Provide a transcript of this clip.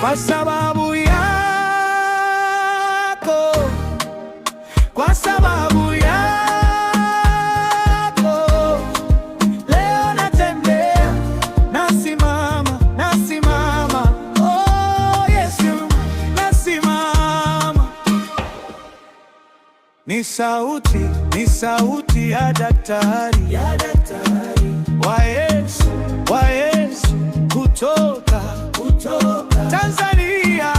kwa sababu yako, kwa sababu yako leo natembea, nasimama, nasimama, oh Yesu, nasimama. Ni sauti ya daktari, wa Yesu, kutoka Tanzania.